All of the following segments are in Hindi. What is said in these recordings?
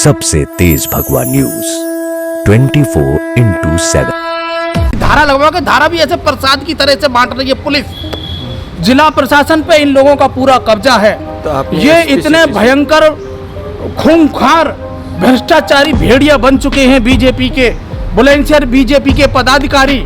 सबसे तेज भगवा न्यूज 24/7। धारा लगवा के धारा भी ऐसे प्रसाद की तरह से बांट रही है पुलिस। जिला प्रशासन पे इन लोगों का पूरा कब्जा है। ये इतने भयंकर खूंखार भ्रष्टाचारी भेड़िया बन चुके हैं बीजेपी के, बुलंदशहर बीजेपी के पदाधिकारी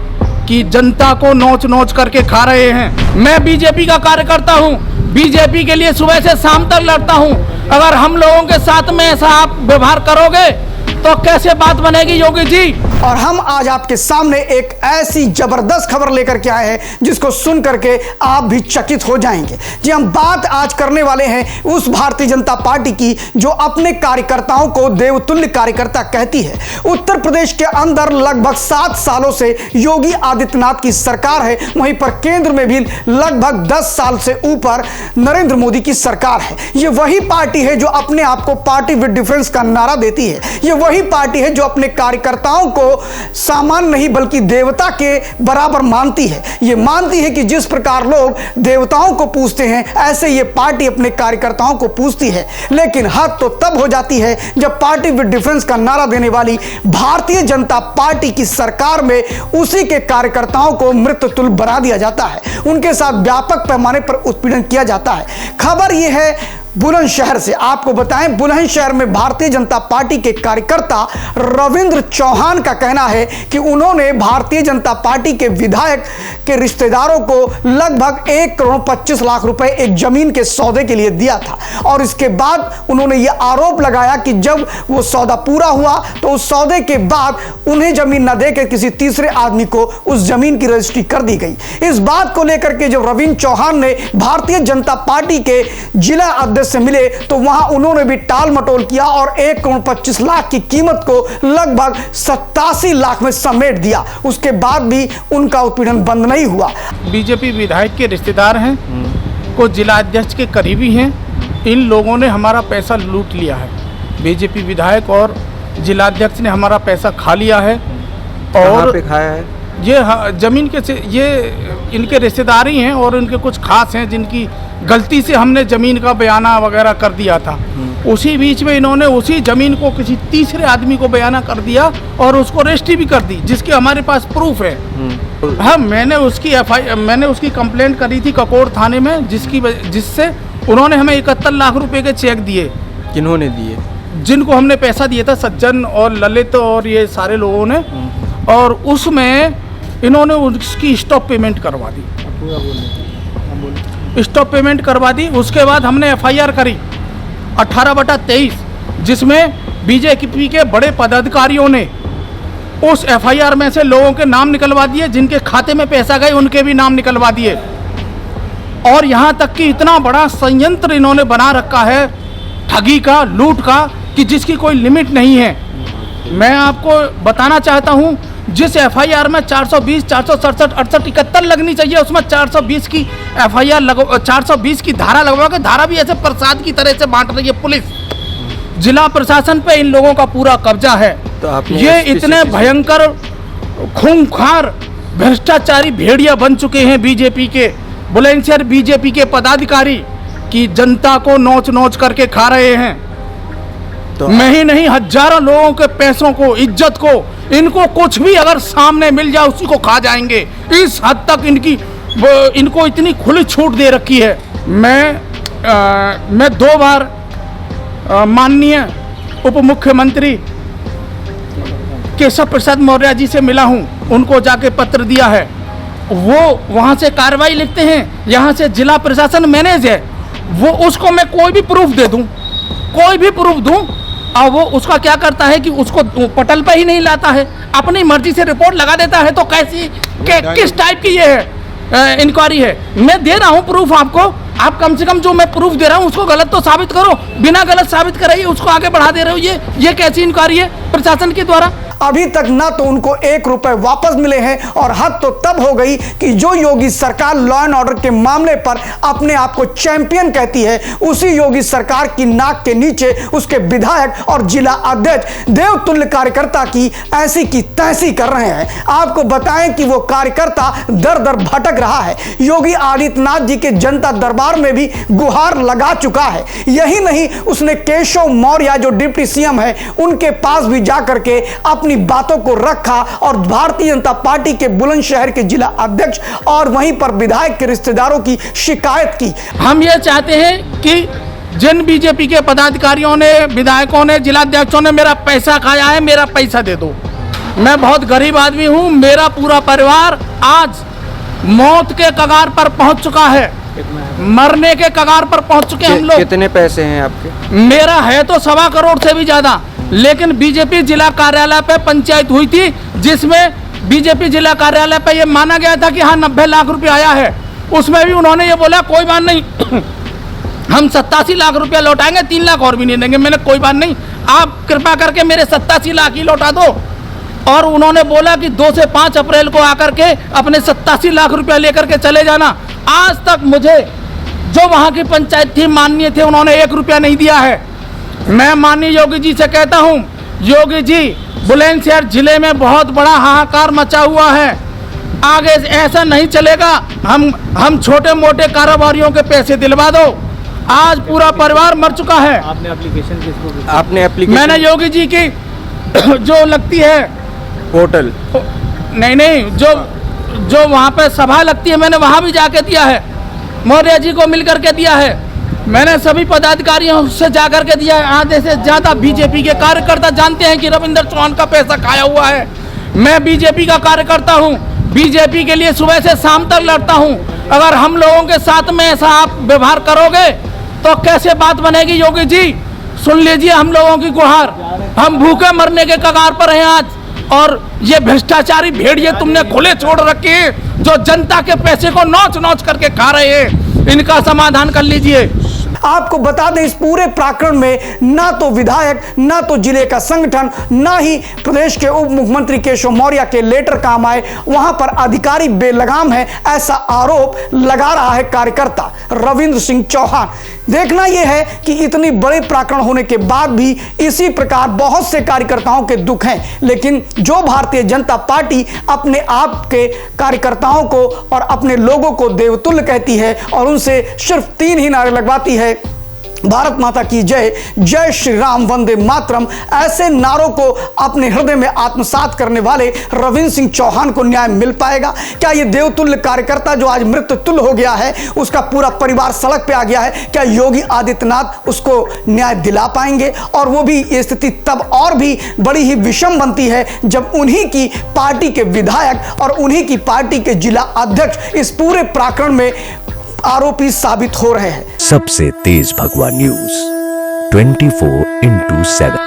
की जनता को नोच नोच करके खा रहे हैं। मैं बीजेपी का कार्यकर्ता हूं, बीजेपी के लिए सुबह से शाम तक लड़ता हूं। अगर हम लोगों के साथ में ऐसा आप व्यवहार करोगे तो कैसे बात बनेगी योगी जी। और हम आज आपके सामने एक ऐसी जबरदस्त खबर लेकर के आए हैं जिसको सुन करके आप भी चकित हो जाएंगे। जी, हम बात आज करने वाले हैं उस भारतीय जनता पार्टी की जो अपने कार्यकर्ताओं को देवतुल्य कार्यकर्ता कहती है। उत्तर प्रदेश के अंदर लगभग 7 सालों से योगी आदित्यनाथ की सरकार है, वहीं पर केंद्र में भी लगभग 10 साल से ऊपर नरेंद्र मोदी की सरकार है। ये वही पार्टी है जो अपने आप को पार्टी विद डिफरेंस का नारा देती है। ये वही पार्टी है जो अपने कार्यकर्ताओं को सामान्य नहीं बल्कि देवता के बराबर मानती है। ये मानती है कि जिस प्रकार लोग देवताओं को पूजते हैं ऐसे ये पार्टी अपने कार्यकर्ताओं को पूजती है। लेकिन हद तो तब हो जाती है जब पार्टी विद डिफरेंस का नारा देने वाली भारतीय जनता पार्टी की सरकार में उसी के कार्यकर्ताओं को मृत्युतुल्य बना दिया जाता है, उनके साथ व्यापक पैमाने पर उत्पीड़न किया जाता है। खबर यह है बुलंदशहर से। आपको बताएं, बुलंदशहर में भारतीय जनता पार्टी के कार्यकर्ता रविंद्र चौहान का कहना है कि उन्होंने भारतीय जनता पार्टी के विधायक के रिश्तेदारों को लगभग 1,25 लाख रुपए एक जमीन के सौदे के लिए दिया था। और इसके बाद उन्होंने यह आरोप लगाया कि जब वो सौदा पूरा हुआ तो उस सौदे के बाद उन्हें जमीन न देकर किसी तीसरे आदमी को उस जमीन की रजिस्ट्री कर दी गई। इस बात को लेकर के जब रविंद्र चौहान ने भारतीय जनता पार्टी के जिला अध्यक्ष से मिले तो वहां उन्होंने भी टाल मटोल किया और 1,25 लाख की कीमत को लगभग 87 लाख में समेट दिया। उसके बाद भी उनका उत्पीड़न बंद नहीं हुआ। बीजेपी विधायक के रिश्तेदार हैं, को जिला अध्यक्ष के करीबी हैं, इन लोगों ने हमारा पैसा लूट लिया है। बीजेपी विधायक और जिला अध्यक्ष ने हमारा पैसा खा लिया है। और पे खाया है? ये जमीन के ये इनके रिश्तेदार ही हैं और इनके कुछ खास हैं जिनकी गलती से हमने ज़मीन का बयाना वगैरह कर दिया था। उसी बीच में इन्होंने उसी ज़मीन को किसी तीसरे आदमी को बयाना कर दिया और उसको रजिस्ट्री भी कर दी, जिसके हमारे पास प्रूफ है। हाँ, मैंने उसकी कंप्लेंट करी थी ककोड़ थाने में, जिससे उन्होंने हमें 71 लाख रुपए के चेक दिए। किन्होंने दिए? जिनको हमने पैसा दिया था, सज्जन और ललित और ये सारे लोगों ने। और उसमें इन्होंने उसकी स्टॉप पेमेंट करवा दी, स्टॉप पेमेंट करवा दी। उसके बाद हमने FIR करी 18/23, जिसमें बीजेपी के बड़े पदाधिकारियों ने उस FIR में से लोगों के नाम निकलवा दिए, जिनके खाते में पैसा गए उनके भी नाम निकलवा दिए। और यहाँ तक कि इतना बड़ा संयंत्र इन्होंने बना रखा है ठगी का, लूट का, कि जिसकी कोई लिमिट नहीं है। मैं आपको बताना चाहता हूँ, जिस FIR में 420, 467, 68, 71 लगनी चाहिए, उसमें 420 की FIR 420 की धारा लगवा के धारा भी ऐसे प्रसाद की तरह से बांट रही है पुलिस। जिला प्रशासन पे इन लोगों का पूरा कब्जा है। तो ये इतने भयंकर खूंखार भ्रष्टाचारी भेड़िया बन चुके हैं बीजेपी के, बुलंदशहर बीजेपी के पदाधिकारी की जनता को नोच नोच करके खा रहे हैं। तो मैं ही नहीं, हजारों लोगों के पैसों को, इज्जत को, इनको कुछ भी अगर सामने मिल जाए उसी को खा जाएंगे। इस हद तक इनको इतनी खुली छूट दे रखी है। मैं 2 बार माननीय उप मुख्यमंत्री केशव प्रसाद मौर्य जी से मिला हूं, उनको जाके पत्र दिया है। वो वहां से कार्रवाई लिखते हैं, यहाँ से जिला प्रशासन मैनेज है। वो उसको मैं कोई भी प्रूफ दे दूं, कोई भी प्रूफ दूं, और वो उसका क्या करता है कि उसको पटल पे ही नहीं लाता है, अपनी मर्जी से रिपोर्ट लगा देता है। तो किस टाइप की ये है इंक्वायरी है? मैं दे रहा हूँ प्रूफ आपको, आप कम से कम जो मैं प्रूफ दे रहा हूँ उसको गलत तो साबित करो। बिना गलत साबित कराइए उसको आगे बढ़ा दे रहे हो। ये कैसी इंक्वायरी है प्रशासन के द्वारा? अभी तक ना तो उनको 1 रुपए वापस मिले हैं और हद तो तब हो गई कि जो योगी सरकार लॉ एंड ऑर्डर के मामले पर अपने आप को चैंपियन कहती है, उसी योगी सरकार की नाक के नीचे उसके विधायक और जिला अध्यक्ष देवतुल्य कार्यकर्ता की ऐसी की तैसी कर रहे हैं। आपको बताएं कि वो कार्यकर्ता दर दर भटक रहा है। योगी आदित्यनाथ जी के जनता दरबार में भी गुहार लगा चुका है। यही नहीं, उसने केशव मौर्य जो डिप्टी सीएम है उनके पास भी जाकर के अपनी बातों को रखा और भारतीय जनता पार्टी के बुलंदशहर के जिला अध्यक्ष और वहीं पर विधायक के रिश्तेदारों की शिकायत की। हम ये चाहते हैं कि जिन बीजेपी के पदाधिकारियों ने, विधायकों ने, जिलाध्यक्षों ने मेरा पैसा खाया है, मेरा पैसा दे दो। मैं बहुत गरीब आदमी हूं, मेरा पूरा परिवार आज मौत के कगार पर पहुंच चुका है, मरने के कगार पर पहुंच चुके हम लोग। कितने पैसे हैं आपके? मेरा है तो 1.25 करोड़ से भी ज्यादा, लेकिन बीजेपी जिला कार्यालय पे पंचायत हुई थी जिसमें बीजेपी जिला कार्यालय पे ये माना गया था कि हाँ 90 लाख रुपए आया है। उसमें भी उन्होंने ये बोला कोई बात नहीं हम 87 लाख रुपया लौटाएंगे, 3 लाख और भी नहीं देंगे। मैंने कोई बात नहीं, आप कृपा करके मेरे 87 लाख ही लौटा दो। और उन्होंने बोला कि 2 से 5 अप्रैल को आकर के अपने 87 लाख रुपया लेकर के चले जाना। आज तक मुझे जो वहाँ की पंचायत थी, माननीय थे, उन्होंने 1 रुपया नहीं दिया है। मैं माननीय योगी जी से कहता हूँ, योगी जी बुलंदशहर जिले में बहुत बड़ा हाहाकार मचा हुआ है, आगे ऐसा नहीं चलेगा। हम छोटे मोटे कारोबारियों के पैसे दिलवा दो। आज पूरा परिवार मर चुका है। आपने एप्लीकेशन किसको? आपने एप्लीकेशन? मैंने योगी जी की जो लगती है पोर्टल, नहीं, जो वहाँ पे सभा लगती है, मैंने वहाँ भी जाके दिया है। मौर्य जी को मिलकर के दिया है। मैंने सभी पदाधिकारियों से जाकर के दिया है। आधे से ज्यादा बीजेपी के कार्यकर्ता जानते हैं कि रविंद्र चौहान का पैसा खाया हुआ है। मैं बीजेपी का कार्यकर्ता हूँ, बीजेपी के लिए सुबह से शाम तक लड़ता हूँ। अगर हम लोगों के साथ में ऐसा आप व्यवहार करोगे तो कैसे बात बनेगी? योगी जी सुन लीजिए हम लोगों की गुहार, हम भूखे मरने के कगार पर हैं आज। और ये भ्रष्टाचारी भेड़िए तुमने खुले छोड़ रखे हैं जो जनता के पैसे को नोच नोच करके खा रहे हैं, इनका समाधान कर लीजिए। आपको बता दें, इस पूरे प्रकरण में ना तो विधायक, ना तो जिले का संगठन, ना ही प्रदेश के उप मुख्यमंत्री केशव मौर्य के लेटर काम आए। वहां पर अधिकारी बेलगाम है, ऐसा आरोप लगा रहा है कार्यकर्ता रविंद्र सिंह चौहान। देखना यह है कि इतनी बड़े प्रकरण होने के बाद भी इसी प्रकार बहुत से कार्यकर्ताओं के दुख हैं, लेकिन जो भारतीय जनता पार्टी अपने आप के कार्यकर्ताओं को और अपने लोगों को देवतुल्य कहती है और उनसे सिर्फ 3 ही नारे लगवाती है, भारत माता की जय, जय श्री राम, वंदे मातरम। ऐसे नारों को अपने हृदय में आत्मसात करने वाले रविंद्र सिंह चौहान को न्याय मिल पाएगा? क्या ये देवतुल्य कार्यकर्ता जो आज मृत्यु तुल्य हो गया है, उसका पूरा परिवार सड़क पे आ गया है, क्या योगी आदित्यनाथ उसको न्याय दिला पाएंगे? और वो भी ये स्थिति तब और भी बड़ी ही विषम बनती है जब उन्हीं की पार्टी के विधायक और उन्हीं की पार्टी के जिला अध्यक्ष इस पूरे प्रकरण में आरोपी साबित हो रहे हैं। सबसे तेज भगवा न्यूज 24/7।